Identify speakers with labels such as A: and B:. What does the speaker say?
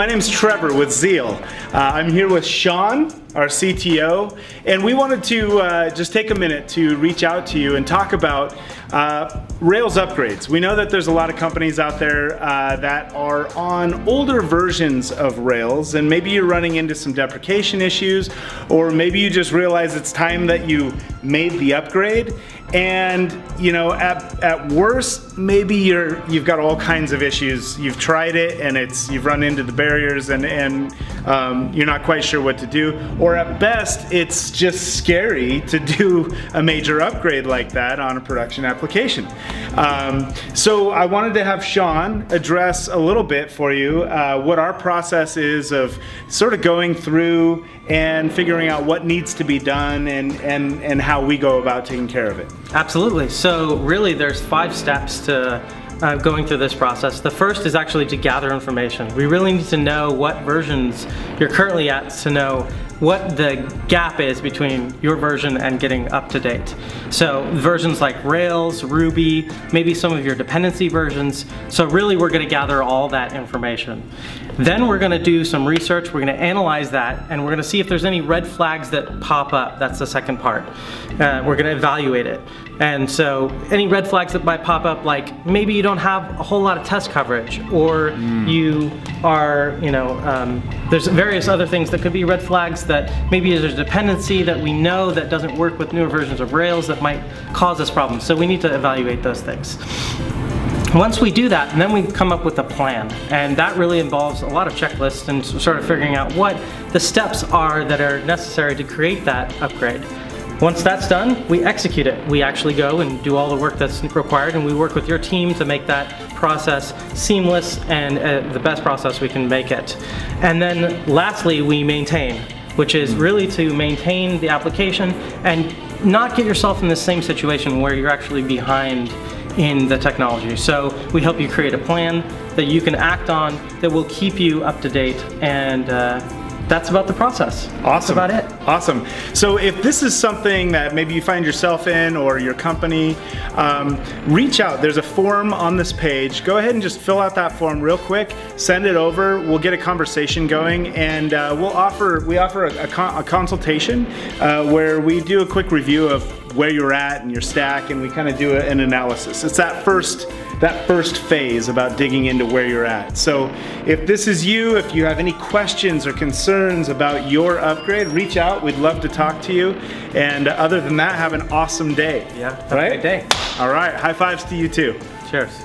A: my name's Trevor with Zeal. I'm here with Sean, our CTO, and we wanted to just take a minute to reach out to you and talk about Rails upgrades. We know that there's a lot of companies out there that are on older versions of Rails, and maybe you're running into some deprecation issues, or maybe you just realize it's time that you made the upgrade. And you know, at worst, maybe you've got all kinds of issues. You've tried it and you've run into the barriers and you're not quite sure what to do. Or at best, it's just scary to do a major upgrade like that on a production application. So I wanted to have Sean address a little bit for you what our process is of sort of going through and figuring out what needs to be done and how we go about taking care of it.
B: Absolutely. So really there's 5 steps to going through this process. The first is actually to gather information. We really need to know what versions you're currently at to know what the gap is between your version and getting up to date. So versions like Rails, Ruby, maybe some of your dependency versions. So really we're going to gather all that information. Then we're going to do some research, we're going to analyze that, and we're going to see if there's any red flags that pop up. That's the second part. We're going to evaluate it. And so any red flags that might pop up, like maybe you don't have a whole lot of test coverage, or you are, there's various other things that could be red flags, that maybe there's a dependency that we know that doesn't work with newer versions of Rails that might cause us problems. So we need to evaluate those things. Once we do that, then we come up with a plan, and that really involves a lot of checklists and sort of figuring out what the steps are that are necessary to create that upgrade. Once that's done, we execute it. We actually go and do all the work that's required, and we work with your team to make that process seamless and the best process we can make it. And then lastly, we maintain, which is really to maintain the application and not get yourself in the same situation where you're actually behind in the technology. So we help you create a plan that you can act on that will keep you up to date, and that's about the process.
A: Awesome.
B: That's about it.
A: Awesome. So if this is something that maybe you find yourself in, or your company, reach out. There's a form on this page. Go ahead and just fill out that form real quick, send it over, we'll get a conversation going, and we offer a consultation where we do a quick review of where you're at and your stack, and we kind of do an analysis. It's that first phase about digging into where you're at. So if this is you, if you have any questions or concerns about your upgrade, reach out. We'd love to talk to you. And other than that, have an awesome day.
B: Yeah, have a great day.
A: All right, high fives to you too.
B: Cheers.